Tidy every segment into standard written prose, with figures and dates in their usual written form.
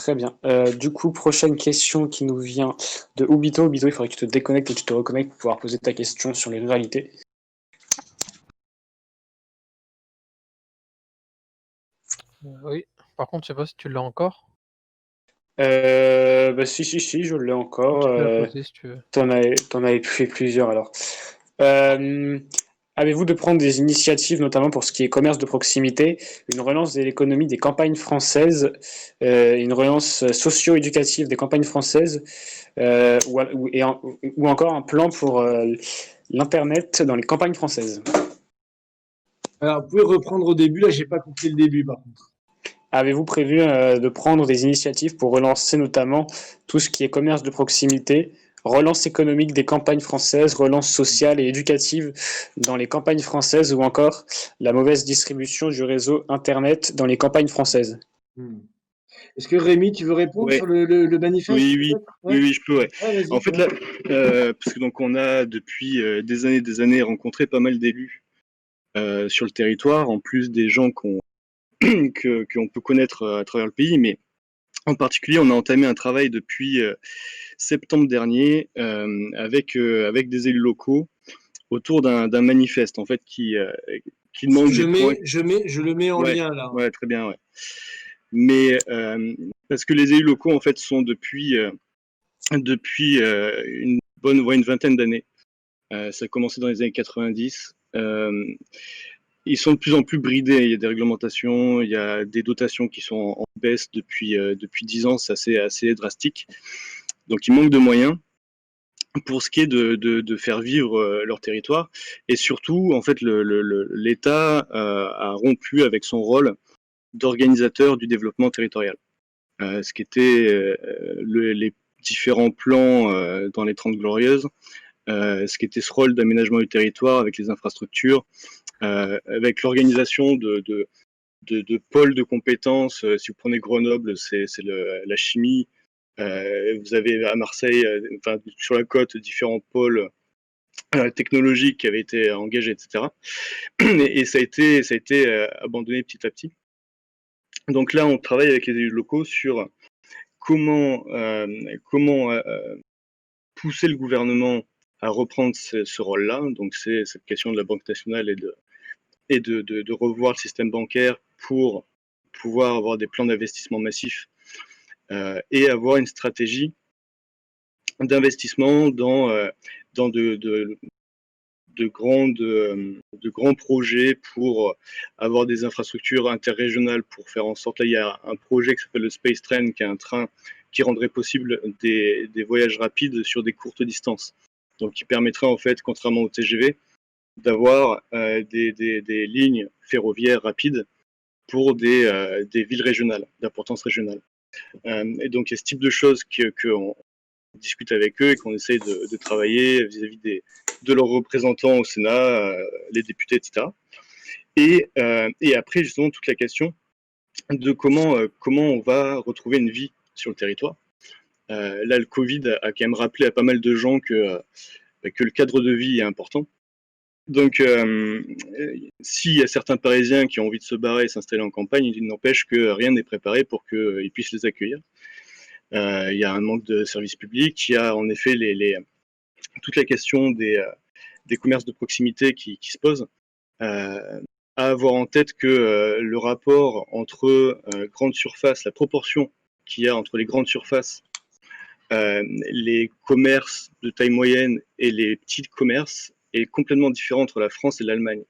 Très bien. Du coup, prochaine question qui nous vient de Ubito. Ubito, il faudrait que tu te déconnectes et que tu te reconnectes pour pouvoir poser ta question sur les ruralités. Oui, par contre, je sais pas si tu l'as encore. Si, je l'ai encore. Tu peux la poser si tu veux. T'en avais fait plusieurs alors. Euh, Avez-vous de prendre des initiatives, notamment pour ce qui est commerce de proximité, une relance de l'économie des campagnes françaises, une relance socio-éducative des campagnes françaises, ou encore un plan pour l'Internet dans les campagnes françaises? Alors, vous pouvez reprendre au début, là, j'ai pas compris le début, par contre. Avez-vous prévu de prendre des initiatives pour relancer notamment tout ce qui est commerce de proximité, relance économique des campagnes françaises, relance sociale et éducative dans les campagnes françaises ou encore la mauvaise distribution du réseau Internet dans les campagnes françaises? Est-ce que Rémi, tu veux répondre Ouais. sur le manifeste? Oui, je peux, ouais. Vas-y. En fait, là, parce que donc on a depuis des années rencontré pas mal d'élus sur le territoire, en plus des gens qu'on peut connaître à travers le pays, mais en particulier, on a entamé un travail depuis septembre dernier avec des élus locaux autour d'un manifeste en fait qui demande je le mets en lien là. Ouais, très bien, ouais. Mais parce que les élus locaux en fait sont depuis une vingtaine d'années. Ça a commencé dans les années 90. Ils sont de plus en plus bridés. Il y a des réglementations, il y a des dotations qui sont en baisse depuis 10 ans. C'est assez drastique. Donc, il manque de moyens pour ce qui est de faire vivre leur territoire. Et surtout, en fait, l'État a rompu avec son rôle d'organisateur du développement territorial. Ce qui était les différents plans dans les 30 Glorieuses, ce qui était ce rôle d'aménagement du territoire avec les infrastructures, avec l'organisation de pôles de compétences. Si vous prenez Grenoble, c'est la chimie. Vous avez à Marseille, sur la côte, différents pôles technologiques qui avaient été engagés, etc. Et ça a été abandonné petit à petit. Donc là, on travaille avec les élus locaux sur comment pousser le gouvernement à reprendre ce rôle-là. Donc c'est cette question de la Banque nationale et de revoir le système bancaire pour pouvoir avoir des plans d'investissement massifs et avoir une stratégie d'investissement dans de grands projets pour avoir des infrastructures interrégionales pour faire en sorte, là il y a un projet qui s'appelle le Space Train, qui est un train qui rendrait possible des voyages rapides sur des courtes distances. Donc qui permettrait en fait, contrairement au TGV, d'avoir des lignes ferroviaires rapides pour des villes régionales, d'importance régionale. Et donc il y a ce type de choses qu'on discute avec eux et qu'on essaye de travailler vis-à-vis de leurs représentants au Sénat, les députés, etc. Et après, justement, toute la question de comment on va retrouver une vie sur le territoire. Là, le Covid a quand même rappelé à pas mal de gens que le cadre de vie est important. Donc, s'il y a certains Parisiens qui ont envie de se barrer et s'installer en campagne, il n'empêche que rien n'est préparé pour qu'ils puissent les accueillir. Il y a un manque de services publics, il y a en effet toute la question des commerces de proximité qui se posent. À avoir en tête que le rapport entre grandes surfaces, la proportion qu'il y a entre les grandes surfaces, les commerces de taille moyenne et les petits commerces est complètement différent entre la France et l'Allemagne.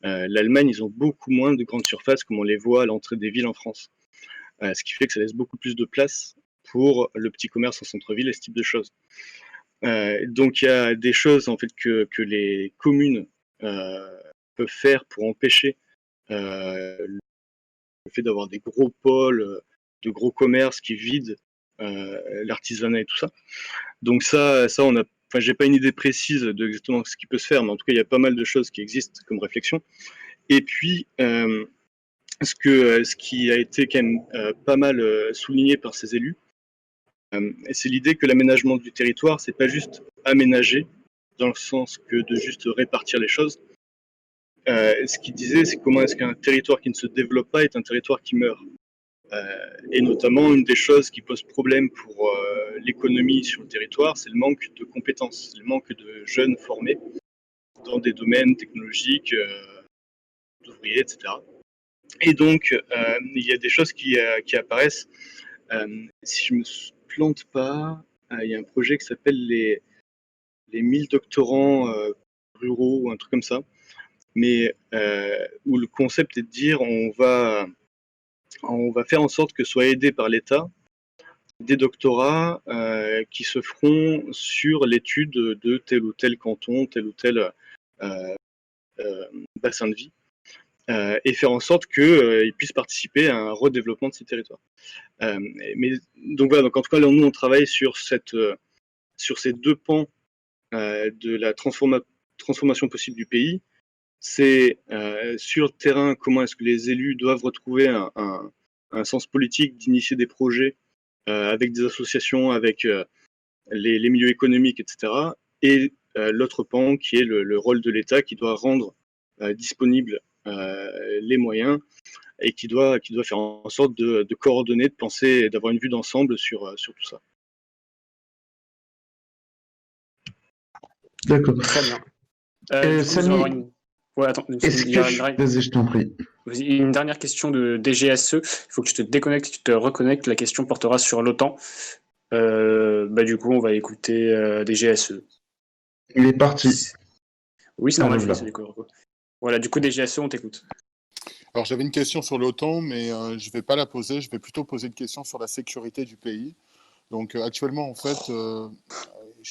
L'Allemagne, ils ont beaucoup moins de grandes surfaces comme on les voit à l'entrée des villes en France. Ce qui fait que ça laisse beaucoup plus de place pour le petit commerce en centre-ville et ce type de choses. Donc il y a des choses en fait que les communes peuvent faire pour empêcher le fait d'avoir des gros pôles, de gros commerces qui vident l'artisanat et tout ça. Donc ça on a, enfin j'ai pas une idée précise de exactement ce qui peut se faire, mais en tout cas il y a pas mal de choses qui existent comme réflexion. Et puis ce qui a été quand même pas mal souligné par ces élus, c'est l'idée que l'aménagement du territoire, c'est pas juste aménager dans le sens que de juste répartir les choses. Ce qu'il disait, c'est comment est-ce qu'un territoire qui ne se développe pas est un territoire qui meurt. Et notamment, une des choses qui pose problème pour l'économie sur le territoire, c'est le manque de compétences, le manque de jeunes formés dans des domaines technologiques, d'ouvriers, etc. Et donc, il y a des choses qui apparaissent. Si je me plante pas, il y a un projet qui s'appelle les 1000 doctorants ruraux ou un truc comme ça, mais où le concept est de dire on va faire en sorte que soient aidés par l'État des doctorats qui se feront sur l'étude de tel ou tel canton, tel ou tel euh, bassin de vie, et faire en sorte qu'ils puissent participer à un redéveloppement de ces territoires. Mais donc voilà, donc en tout cas, nous on travaille sur ces deux pans de la transformation possible du pays. C'est sur le terrain, comment est-ce que les élus doivent retrouver un sens politique d'initier des projets avec des associations, avec les milieux économiques, etc. Et l'autre pan qui est le rôle de l'État qui doit rendre disponibles les moyens et qui doit faire en sorte de coordonner, de penser, d'avoir une vue d'ensemble sur tout ça. D'accord. Très bien. Du coup, Samy, nous allons avoir ouais, attends, est-ce que vas-y, je t'en prie. une dernière question de DGSE. Il faut que tu te déconnectes, tu te reconnectes. La question portera sur l'OTAN. Du coup, on va écouter DGSE. Il est parti. Oui, c'est normal, Ah, je voilà. laisse l'écho. Voilà, du coup, DGSE, on t'écoute. Alors j'avais une question sur l'OTAN, mais je ne vais pas la poser, je vais plutôt poser une question sur la sécurité du pays. Donc actuellement, en fait,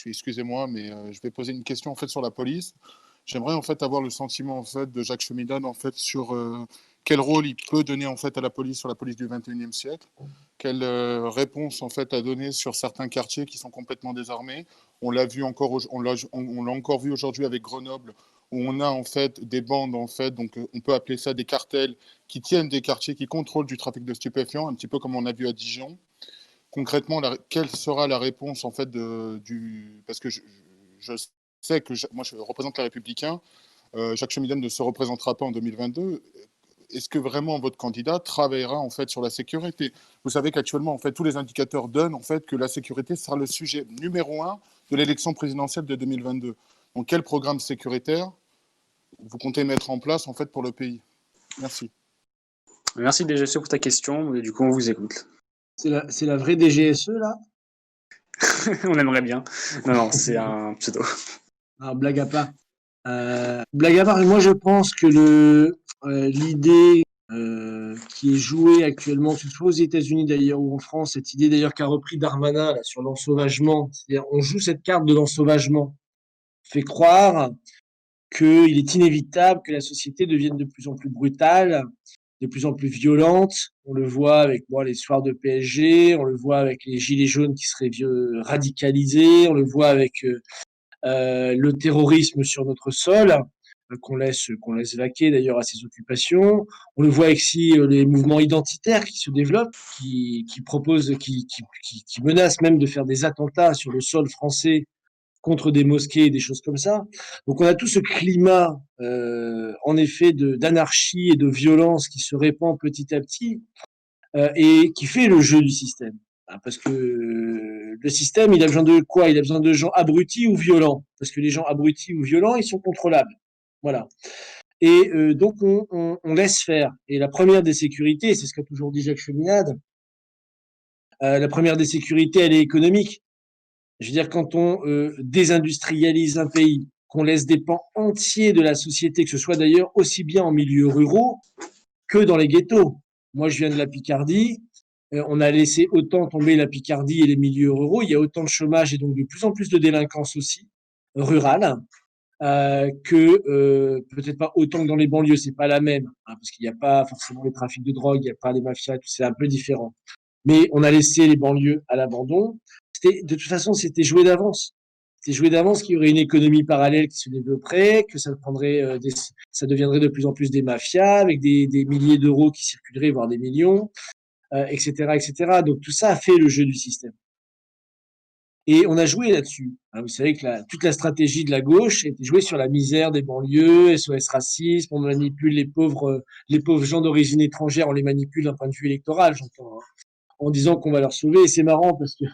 excusez-moi, mais je vais poser une question en fait sur la police. J'aimerais en fait avoir le sentiment en fait de Jacques Cheminade en fait sur quel rôle il peut donner en fait à la police sur la police du 21e siècle, quelle réponse en fait à donner sur certains quartiers qui sont complètement désarmés. On l'a vu encore, on l'a encore vu aujourd'hui avec Grenoble, où on a en fait des bandes en fait, donc on peut appeler ça des cartels qui tiennent des quartiers, qui contrôlent du trafic de stupéfiants, un petit peu comme on a vu à Dijon. Concrètement, quelle sera la réponse en fait parce que je sais que moi je représente les Républicains, Jacques Cheminade ne se représentera pas en 2022. Est-ce que vraiment votre candidat travaillera en fait sur la sécurité? Vous savez qu'actuellement en fait tous les indicateurs donnent en fait que la sécurité sera le sujet numéro 1 de l'élection présidentielle de 2022. Donc quel programme sécuritaire vous comptez mettre en place en fait pour le pays? Merci. Merci DGSE pour ta question. Du coup, on vous écoute. C'est la vraie DGSE, là? On aimerait bien. Non, c'est un pseudo. Alors, blague à part. Blague à part, moi je pense que l'idée qui est jouée actuellement, que ce soit aux États-Unis d'ailleurs ou en France, cette idée d'ailleurs qu'a repris Darmanin là, sur l'ensauvagement, c'est-à-dire on joue cette carte de l'ensauvagement, fait croire qu'il est inévitable que la société devienne de plus en plus brutale, de plus en plus violente. On le voit avec les soirs de PSG, on le voit avec les gilets jaunes qui seraient radicalisés, on le voit avec le terrorisme sur notre sol, qu'on laisse vaquer d'ailleurs à ses occupations. On le voit aussi les mouvements identitaires qui se développent, qui proposent, qui menacent même de faire des attentats sur le sol français contre des mosquées et des choses comme ça. Donc on a tout ce climat, en effet, d'anarchie et de violence qui se répand petit à petit et qui fait le jeu du système. Parce que le système, il a besoin de quoi? Il a besoin de gens abrutis ou violents. Parce que les gens abrutis ou violents, ils sont contrôlables. Voilà. Et donc, on laisse faire. Et la première des sécurités, c'est ce qu'a toujours dit Jacques Cheminade, la première des sécurités, elle est économique. Je veux dire, quand on désindustrialise un pays, qu'on laisse des pans entiers de la société, que ce soit d'ailleurs aussi bien en milieu ruraux que dans les ghettos. Moi, je viens de la Picardie. On a laissé autant tomber la Picardie et les milieux ruraux. Il y a autant de chômage et donc de plus en plus de délinquance aussi rurale que peut-être pas autant que dans les banlieues. C'est pas la même parce qu'il n'y a pas forcément les trafics de drogue, il n'y a pas les mafias, c'est un peu différent. Mais on a laissé les banlieues à l'abandon. De toute façon, c'était joué d'avance. C'était joué d'avance qu'il y aurait une économie parallèle qui se développerait, que ça prendrait ça deviendrait de plus en plus des mafias avec des milliers d'euros qui circuleraient, voire des millions, etc., etc. Donc tout ça a fait le jeu du système. Et on a joué là-dessus. Hein, vous savez que toute la stratégie de la gauche était jouée sur la misère des banlieues, SOS racisme, on manipule les pauvres gens d'origine étrangère, on les manipule d'un point de vue électoral, j'entends, hein, en disant qu'on va leur sauver. Et c'est marrant parce que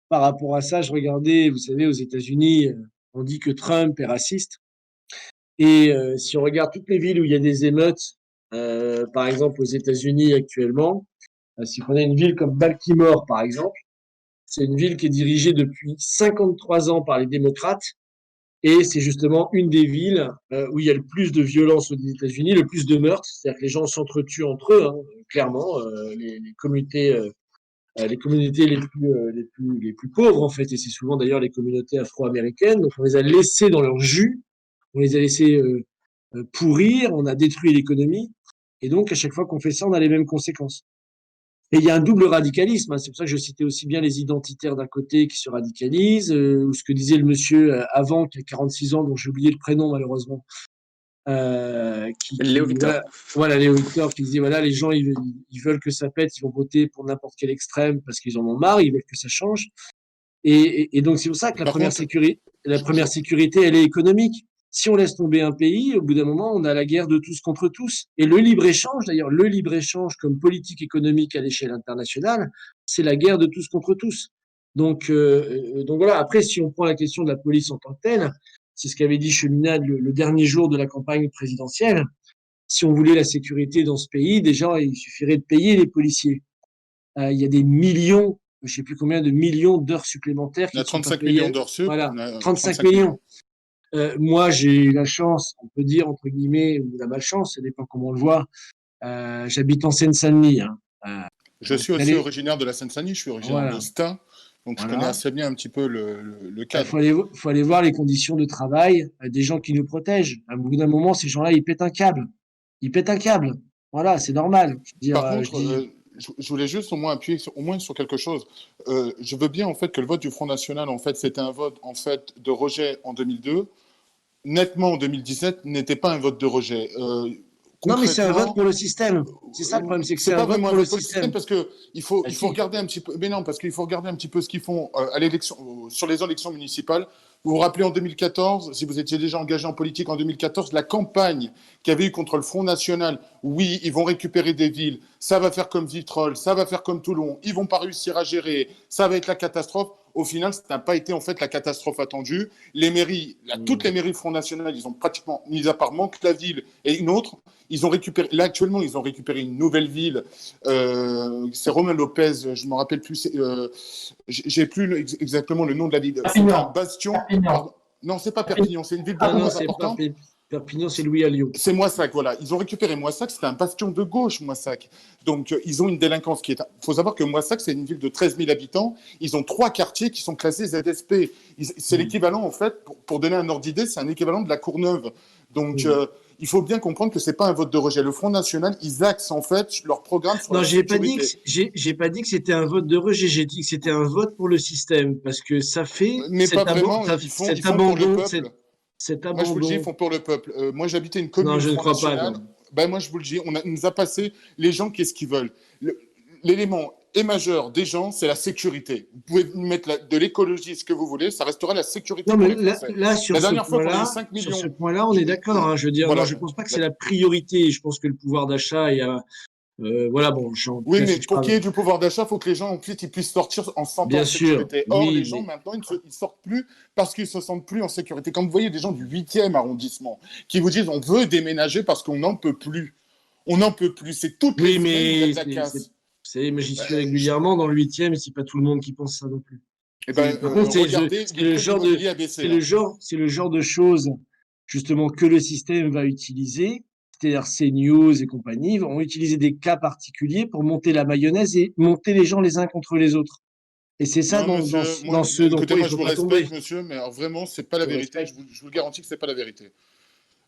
par rapport à ça, je regardais, vous savez, aux États-Unis, on dit que Trump est raciste. Et si on regarde toutes les villes où il y a des émeutes, par exemple aux États-Unis actuellement, si on a une ville comme Baltimore, par exemple, c'est une ville qui est dirigée depuis 53 ans par les démocrates et c'est justement une des villes où il y a le plus de violence aux États-Unis, le plus de meurtres, c'est-à-dire que les gens s'entretuent entre eux, hein, clairement, les communautés les plus pauvres, en fait, et c'est souvent d'ailleurs les communautés afro-américaines. Donc, on les a laissés dans leur jus, on les a laissés pourrir, on a détruit l'économie. Et donc, à chaque fois qu'on fait ça, on a les mêmes conséquences. Et il y a un double radicalisme. Hein. C'est pour ça que je citais aussi bien les identitaires d'un côté qui se radicalisent, ou ce que disait le monsieur avant, qui a 46 ans, dont j'ai oublié le prénom malheureusement. Léo Victor. Voilà, Léo Victor qui disait voilà, les gens ils veulent que ça pète, ils vont voter pour n'importe quel extrême parce qu'ils en ont marre, ils veulent que ça change. Et donc c'est pour ça que la première sécurité, elle est économique. Si on laisse tomber un pays, au bout d'un moment, on a la guerre de tous contre tous. Et le libre-échange, d'ailleurs, le libre-échange comme politique économique à l'échelle internationale, c'est la guerre de tous contre tous. Donc voilà. Après, si on prend la question de la police en tant que telle, c'est ce qu'avait dit Cheminade le dernier jour de la campagne présidentielle. Si on voulait la sécurité dans ce pays, déjà, il suffirait de payer les policiers. Il y a des millions, je ne sais plus combien de millions d'heures supplémentaires. Il y a 35 millions d'heures sup. Voilà, 35 millions. Moi, j'ai eu la chance, on peut dire, entre guillemets, ou la malchance, ça dépend comment on le voit. J'habite en Seine-Saint-Denis. Hein. Je suis aussi originaire de la Seine-Saint-Denis, je suis originaire de Stein, donc je connais assez bien un petit peu le cadre. Il faut aller voir les conditions de travail des gens qui nous protègent. À bout d'un moment, ces gens-là, ils pètent un câble. Voilà, c'est normal. Par contre, je voulais juste au moins appuyer sur quelque chose. Je veux bien en fait que le vote du Front National, en fait, c'était un vote en fait de rejet en 2002. Nettement en 2017, n'était pas un vote de rejet. Non, mais c'est un vote pour le système. C'est ça le problème, c'est que c'est un vote pour le système. Parce que il faut regarder un petit peu. Mais non, parce qu'il faut regarder un petit peu ce qu'ils font à l'élection, sur les élections municipales. Vous vous rappelez en 2014, si vous étiez déjà engagé en politique en 2014, la campagne qu'il y avait eu contre le Front National, oui, ils vont récupérer des villes, ça va faire comme Vitrolles, ça va faire comme Toulon, ils vont pas réussir à gérer, ça va être la catastrophe. Au final, ça n'a pas été en fait la catastrophe attendue. Les mairies, toutes les mairies Front National, ils ont pratiquement, mis à part Mantes-la-Ville et une autre, ils ont récupéré. Là actuellement, ils ont récupéré une nouvelle ville. C'est Romain Lopez, je ne me rappelle plus. J'ai plus exactement le nom de la ville. Perpignan. Bastion. Perpignan. Non, c'est pas Perpignan, c'est une ville beaucoup moins importante. Perpignan, c'est Louis Alliot. C'est Moissac, voilà. Ils ont récupéré Moissac, c'était un bastion de gauche, Moissac. Donc, ils ont une délinquance qui est... Il faut savoir que Moissac, c'est une ville de 13 000 habitants. Ils ont 3 quartiers qui sont classés ZSP. C'est l'équivalent, en fait, pour donner un ordre d'idée, c'est un équivalent de la Courneuve. Donc, il faut bien comprendre que c'est pas un vote de rejet. Le Front National, ils axent, en fait, leur programme sur la sécurité. J'ai pas dit que c'était un vote de rejet, j'ai dit que c'était un vote pour le système, parce que ça fait... Mais pas vraiment, ils font pour le peuple. Moi, je vous le dis, ils font pour le peuple. Moi, j'habitais une commune. Non, je ne crois pas. Ben, moi, je vous le dis, nous a passé les gens, qu'est-ce qu'ils veulent. L'élément majeur des gens, c'est la sécurité. Vous pouvez mettre de l'écologie, ce que vous voulez, ça restera la sécurité. Non, mais là, sur ce point-là, on est d'accord. Hein, je veux dire, voilà. Non, je ne pense pas que c'est la priorité. Je pense que le pouvoir d'achat, il y a... voilà, bon, oui, mais pour qu'il y ait du pouvoir d'achat, il faut que les gens ensuite ils puissent sortir en se sentant en sécurité. Or, les gens maintenant, ils ne sortent plus parce qu'ils ne se sentent plus en sécurité. Quand vous voyez des gens du 8e arrondissement qui vous disent on veut déménager parce qu'on n'en peut plus. On n'en peut plus. C'est toutes les semaines qu'il y a de la casse. Mais j'y suis régulièrement dans le 8e et c'est pas tout le monde qui pense ça non plus. Eh ben, c'est le genre de choses justement que le système va utiliser. C'est-à-dire CNews et compagnie vont utiliser des cas particuliers pour monter la mayonnaise et monter les gens les uns contre les autres. Et c'est ça dans ce dont il faut pas tomber. Monsieur, mais alors vraiment, c'est pas la vérité. Je vous garantis que c'est pas la vérité.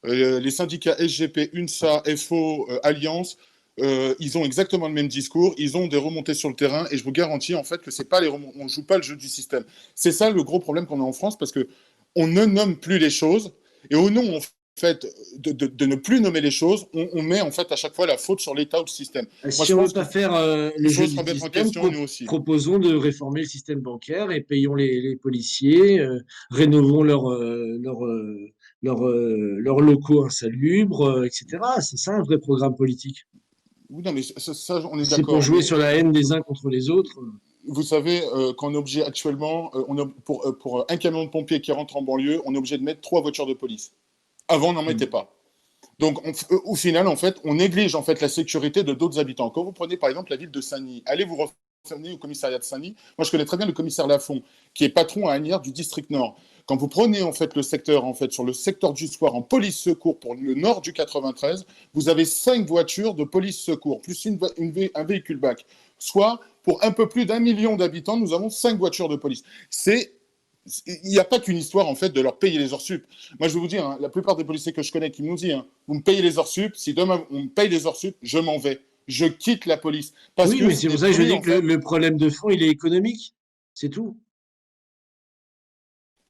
Les syndicats SGP, UNSA, FO, Alliance, ils ont exactement le même discours. Ils ont des remontées sur le terrain et je vous garantis en fait que c'est pas on joue pas le jeu du système. C'est ça le gros problème qu'on a en France parce que on ne nomme plus les choses et au nom fait de ne plus nommer les choses, on met en fait à chaque fois la faute sur l'État ou le système. Si on ne veut pas faire le jeu du remettre en système, question, nous aussi. proposons de réformer le système bancaire et payons les policiers, rénovons leurs locaux insalubres, etc. C'est ça un vrai programme politique. Oui, non, mais ça on est C'est d'accord. pour jouer Mais, sur la haine des uns contre les autres. vous savez qu'en objet actuellement, pour un camion de pompiers qui rentre en banlieue, on est obligé de mettre 3 voitures de police. Avant, on n'en mettait pas. Donc, au final, en fait, on néglige en fait la sécurité de d'autres habitants. Quand vous prenez par exemple la ville de Saint-Denis, allez vous renseigner au commissariat de Saint-Denis. Moi, je connais très bien le commissaire Lafont, qui est patron à Asnières du district Nord. Quand vous prenez en fait le secteur, en fait, sur le secteur du soir en police secours pour le nord du 93, vous avez 5 voitures de police secours plus un véhicule bac. Soit pour un peu plus d'1 million d'habitants, nous avons 5 voitures de police. Il n'y a pas qu'une histoire en fait de leur payer les heures sup. Moi, je vais vous dire, hein, la plupart des policiers que je connais qui nous disent, hein, vous me payez les heures sup, si demain on me paye les heures sup, je m'en vais, je quitte la police. Oui, mais c'est pour ça que je dis que le problème de fond, il est économique, c'est tout.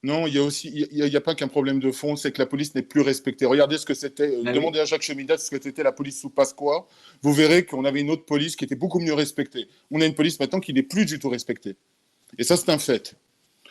Non, il y a pas qu'un problème de fond, c'est que la police n'est plus respectée. Regardez ce que c'était. Demandez à Jacques Chemidat ce que c'était la police sous Pasqua. Vous verrez qu'on avait une autre police qui était beaucoup mieux respectée. On a une police maintenant qui n'est plus du tout respectée. Et ça, c'est un fait.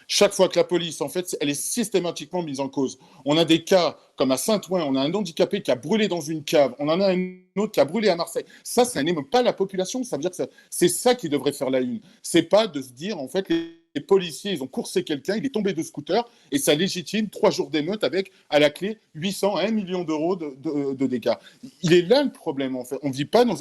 Chaque fois que la police, en fait, elle est systématiquement mise en cause. On a des cas, comme à Saint-Ouen, on a un handicapé qui a brûlé dans une cave. On en a un autre qui a brûlé à Marseille. Ça n'aime pas la population. Ça veut dire que c'est ça qui devrait faire la une. C'est pas de se dire, en fait, les policiers, ils ont coursé quelqu'un, il est tombé de scooter, et ça légitime 3 jours d'émeute avec, à la clé, 800 à 1 million d'euros de dégâts. Il est là le problème, en fait. On ne vit pas dans...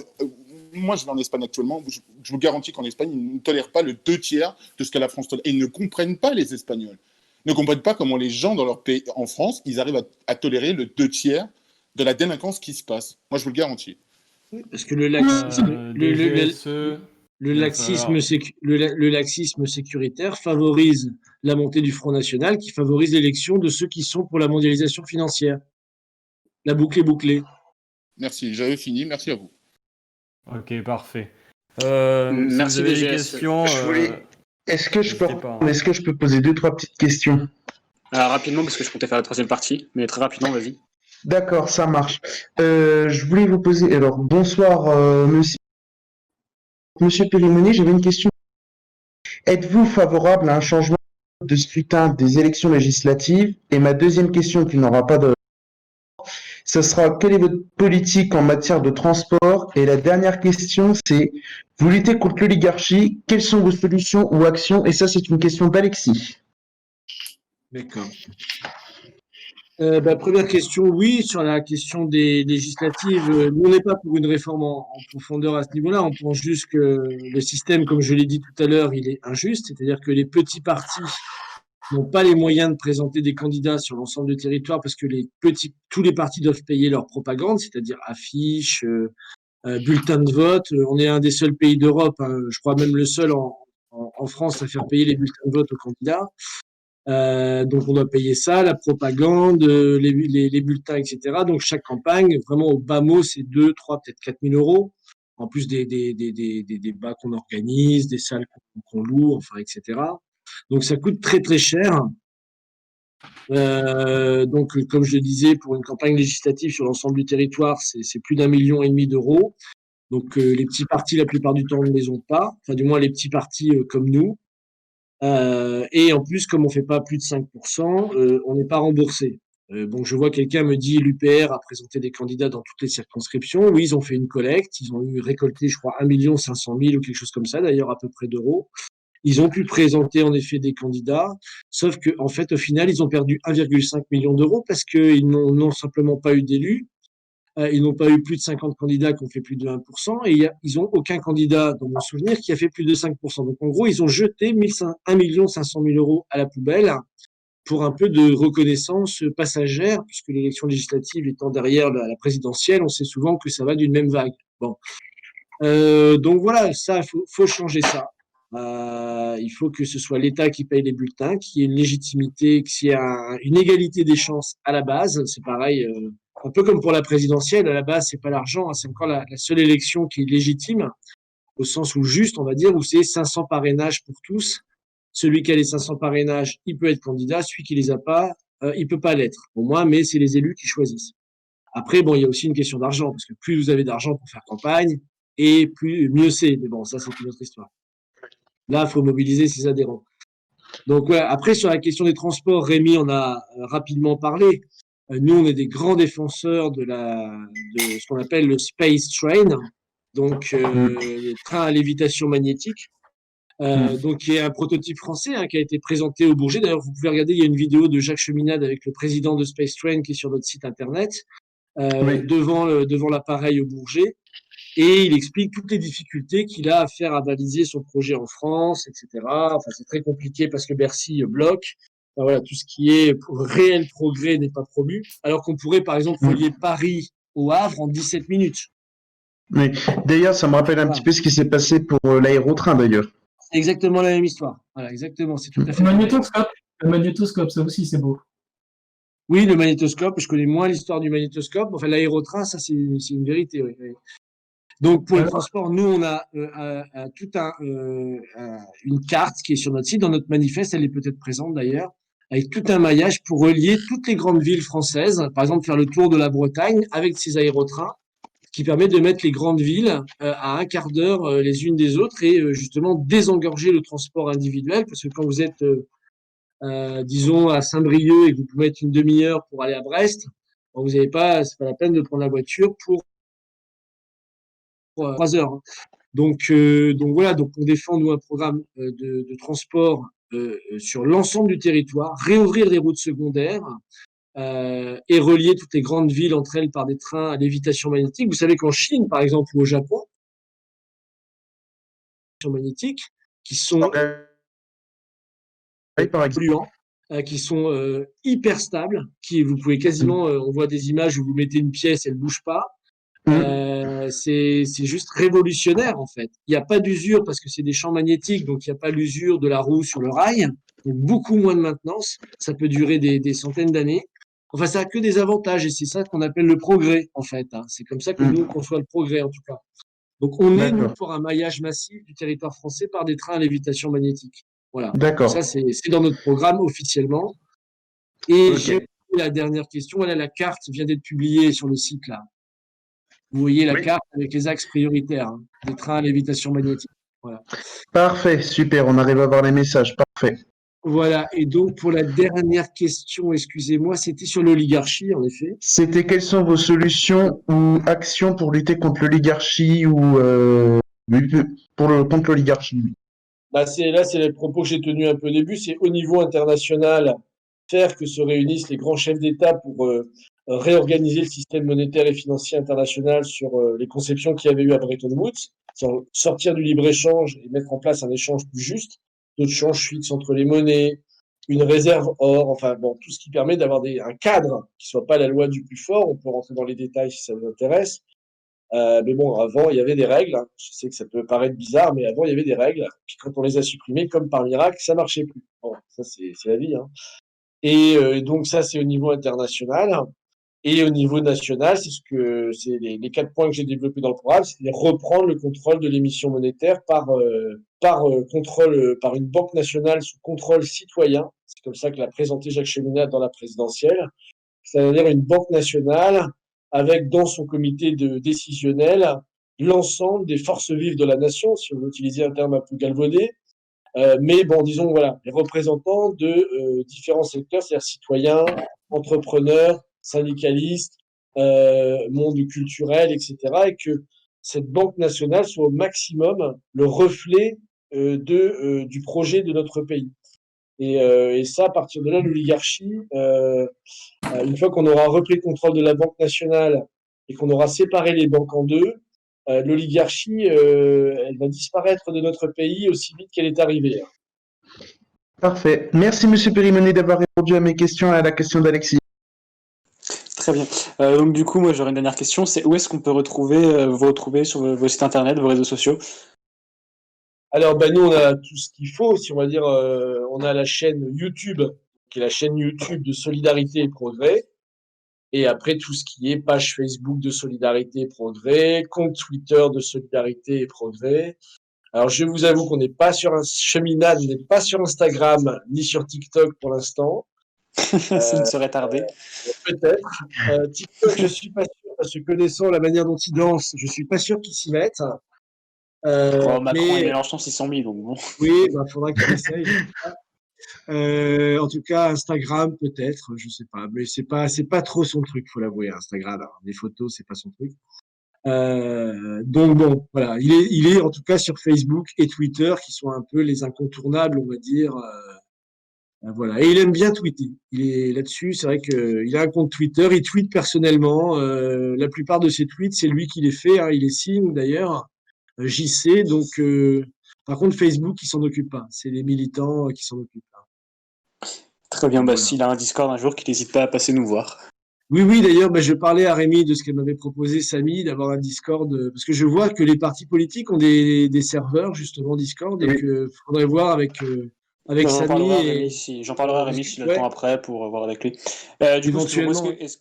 Moi, je vais en Espagne actuellement. Je vous garantis qu'en Espagne, ils ne tolèrent pas le 2/3 de ce que la France tolère. Et ils ne comprennent pas, les Espagnols. Ils ne comprennent pas comment les gens dans leur pays, en France, ils arrivent à tolérer le 2/3 de la délinquance qui se passe. Moi, je vous le garantis. Parce que le laxisme sécuritaire favorise la montée du Front National, qui favorise l'élection de ceux qui sont pour la mondialisation financière. La boucle est bouclée. Merci, j'avais fini. Merci à vous. Ok, parfait. Merci si vous avez des DGS. questions, Est-ce que je n'hésitez pas. est-ce que je peux poser 2-3 petites questions? Rapidement, parce que je comptais faire la troisième partie, mais très rapidement, vas-y. D'accord, ça marche. Je voulais vous poser. Alors, bonsoir, Monsieur Périmoni, j'avais une question. Êtes-vous favorable à un changement de scrutin des élections législatives? Et ma deuxième question, qui n'aura pas de... Ce sera, quelle est votre politique en matière de transport? Et la dernière question, c'est, vous luttez contre l'oligarchie, quelles sont vos solutions ou actions? Et ça, c'est une question d'Alexis. D'accord. Première question, oui, sur la question des législatives, nous, on n'est pas pour une réforme en profondeur à ce niveau-là. On pense juste que le système, comme je l'ai dit tout à l'heure, il est injuste, c'est-à-dire que les petits partis n'ont pas les moyens de présenter des candidats sur l'ensemble du territoire parce que tous les partis doivent payer leur propagande, c'est-à-dire affiches, bulletins de vote. On est un des seuls pays d'Europe, hein, je crois même le seul en France à faire payer les bulletins de vote aux candidats. Donc on doit payer ça, la propagande, les bulletins, etc. Donc chaque campagne, vraiment au bas mot, c'est 2, 3, peut-être 4 000 euros, en plus des débats qu'on organise, des salles qu'on loue, enfin, etc. Donc ça coûte très très cher. Donc comme je le disais, pour une campagne législative sur l'ensemble du territoire, c'est plus d'1,5 million d'euros. Donc les petits partis, la plupart du temps, ne les ont pas, enfin du moins les petits partis comme nous. Et en plus, comme on fait pas plus de 5%, on n'est pas remboursé. Bon, je vois quelqu'un me dit l'UPR a présenté des candidats dans toutes les circonscriptions. Oui, ils ont fait une collecte, ils ont eu récolté, je crois, 1 500 000 ou quelque chose comme ça, d'ailleurs à peu près d'euros. Ils ont pu présenter en effet des candidats, sauf que en fait, au final, ils ont perdu 1,5 million d'euros parce qu'ils n'ont non simplement pas eu d'élus, ils n'ont pas eu plus de 50 candidats qui ont fait plus de 1%, et ils n'ont aucun candidat, dans mon souvenir, qui a fait plus de 5%. Donc, en gros, ils ont jeté 1 500 000 euros à la poubelle pour un peu de reconnaissance passagère, puisque l'élection législative étant derrière la présidentielle, on sait souvent que ça va d'une même vague. Bon. Donc voilà, ça, faut changer ça. Il faut que ce soit l'État qui paye les bulletins, qu'il y ait une légitimité, qu'il y ait une égalité des chances à la base. C'est pareil, un peu comme pour la présidentielle, à la base, c'est pas l'argent, hein, c'est encore la seule élection qui est légitime, au sens où juste, on va dire, où c'est 500 parrainages pour tous. Celui qui a les 500 parrainages, il peut être candidat. Celui qui les a pas, il peut pas l'être. Pour moi, mais c'est les élus qui choisissent. Après, bon, il y a aussi une question d'argent, parce que plus vous avez d'argent pour faire campagne, et mieux c'est. Mais bon, ça, c'est une autre histoire. Là, il faut mobiliser ses adhérents. Donc, ouais, après, sur la question des transports, Rémi en a rapidement parlé. Nous, on est des grands défenseurs de ce qu'on appelle le Space Train, donc le train à lévitation magnétique. Donc, qui est un prototype français qui a été présenté au Bourget. D'ailleurs, vous pouvez regarder, il y a une vidéo de Jacques Cheminade avec le président de Space Train qui est sur notre site internet, devant l'appareil au Bourget. Et il explique toutes les difficultés qu'il a à faire avaliser son projet en France, etc. Enfin, c'est très compliqué parce que Bercy bloque. Enfin, voilà, tout ce qui est réel progrès n'est pas promu. Alors qu'on pourrait, par exemple, relier Paris au Havre en 17 minutes. Oui. D'ailleurs, ça me rappelle un petit peu ce qui s'est passé pour l'aérotrain, d'ailleurs. C'est exactement la même histoire. Voilà, exactement. C'est tout à fait Le magnétoscope, ça aussi, c'est beau. Oui, le magnétoscope. Je connais moins l'histoire du magnétoscope. Enfin, l'aérotrain, ça, c'est une vérité. Oui. Donc, pour le transport, nous, on a une carte qui est sur notre site. Dans notre manifeste, elle est peut-être présente d'ailleurs, avec tout un maillage pour relier toutes les grandes villes françaises. Par exemple, faire le tour de la Bretagne avec ces aérotrains, qui permet de mettre les grandes villes à un quart d'heure les unes des autres et justement désengorger le transport individuel. Parce que quand vous êtes, disons, à Saint-Brieuc et que vous pouvez mettre une demi-heure pour aller à Brest, bon, c'est pas la peine de prendre la voiture pour 3 heures. Donc voilà, donc on défend nous un programme de transport sur l'ensemble du territoire, réouvrir les routes secondaires et relier toutes les grandes villes entre elles par des trains à lévitation magnétique. Vous savez qu'en Chine, par exemple, ou au Japon, magnétiques qui sont polluants, qui sont hyper stables, qui vous pouvez quasiment, on voit des images où vous mettez une pièce, elle bouge pas. C'est juste révolutionnaire en fait. Il n'y a pas d'usure parce que c'est des champs magnétiques, donc il n'y a pas l'usure de la roue sur le rail. Donc beaucoup moins de maintenance. Ça peut durer des centaines d'années. Enfin, ça a que des avantages et c'est ça qu'on appelle le progrès en fait. C'est comme ça que nous on conçoit le progrès en tout cas. Donc on est nous pour un maillage massif du territoire français par des trains à lévitation magnétique. Voilà. D'accord. Ça c'est dans notre programme officiellement. Et j'ai la dernière question. Voilà, la carte vient d'être publiée sur le site là. Vous voyez la carte avec les axes prioritaires des trains à lévitation magnétique. Voilà. Parfait, super, on arrive à voir les messages, parfait. Voilà, et donc pour la dernière question, excusez-moi, c'était sur l'oligarchie, en effet. C'était quelles sont vos solutions ou actions pour lutter contre l'oligarchie ou contre l'oligarchie? C'est les propos que j'ai tenus un peu au début, c'est au niveau international, faire que se réunissent les grands chefs d'État pour réorganiser le système monétaire et financier international sur les conceptions qu'il y avait eu à Bretton Woods, sortir du libre-échange et mettre en place un échange plus juste, taux de change fixe entre les monnaies, une réserve or, enfin bon, tout ce qui permet d'avoir un cadre qui soit pas la loi du plus fort. On peut rentrer dans les détails si ça vous intéresse. Mais bon, avant, il y avait des règles. Je sais que ça peut paraître bizarre, mais avant, il y avait des règles. Puis quand on les a supprimées, comme par miracle, ça marchait plus. Bon, ça, c'est la vie. Et donc, ça, c'est au niveau international. Et au niveau national, c'est les 4 points que j'ai développés dans le programme, c'est reprendre le contrôle de l'émission monétaire par une banque nationale sous contrôle citoyen. C'est comme ça que l'a présenté Jacques Cheminade dans la présidentielle. C'est-à-dire une banque nationale avec dans son comité décisionnel l'ensemble des forces vives de la nation, si on veut utiliser un terme un peu galvaudé, mais bon, disons, voilà, les représentants de différents secteurs, c'est-à-dire citoyens, entrepreneurs, syndicalistes, monde culturel, etc., et que cette banque nationale soit au maximum le reflet du projet de notre pays. Et ça, à partir de là, l'oligarchie, une fois qu'on aura repris le contrôle de la Banque nationale et qu'on aura séparé les banques en deux, l'oligarchie, elle va disparaître de notre pays aussi vite qu'elle est arrivée. Parfait. Merci, Monsieur Périmoni, d'avoir répondu à mes questions et à la question d'Alexis. Très bien. Donc du coup, moi j'aurais une dernière question, c'est où est-ce qu'on peut vous retrouver sur vos sites internet, vos réseaux sociaux? Alors, nous, on a tout ce qu'il faut, si on va dire, on a la chaîne YouTube, qui est la chaîne YouTube de Solidarité et Progrès. Et après, tout ce qui est page Facebook de Solidarité et Progrès, compte Twitter de Solidarité et Progrès. Alors, je vous avoue qu'on n'est pas sur Cheminade, n'est pas sur Instagram, ni sur TikTok pour l'instant. Ça ne serait tardé. Peut-être. TikTok, je suis pas sûr, parce que connaissant la manière dont ils dansent, je suis pas sûr qu'ils s'y mettent. Macron et Mais Mélenchon s'y sont mis, donc bon. oui, il faudra qu'ils essayent. En tout cas, Instagram, peut-être, je sais pas. Mais c'est pas trop son truc, faut l'avouer, Instagram. Alors, les photos, c'est pas son truc. Donc bon, voilà. Il est en tout cas sur Facebook et Twitter, qui sont un peu les incontournables, on va dire. Voilà. Et il aime bien tweeter. Il est là-dessus. C'est vrai qu'il a un compte Twitter. Il tweet personnellement. La plupart de ses tweets, c'est lui qui les fait. Hein. Il les signe d'ailleurs. JC. Donc, par contre, Facebook, il s'en occupe pas. C'est les militants qui s'en occupent. Très bien, Voilà. s'il a un Discord un jour, qu'il n'hésite pas à passer nous voir. Oui, d'ailleurs, je parlais à Rémi de ce qu'elle m'avait proposé, Samy, d'avoir un Discord, parce que je vois que les partis politiques ont des serveurs, justement, Discord, et Oui. que faudrait voir avec J'en Samy parlerai à et Rémi s'il a le temps après pour voir avec lui. Du coup, je te propose éventuellement. est-ce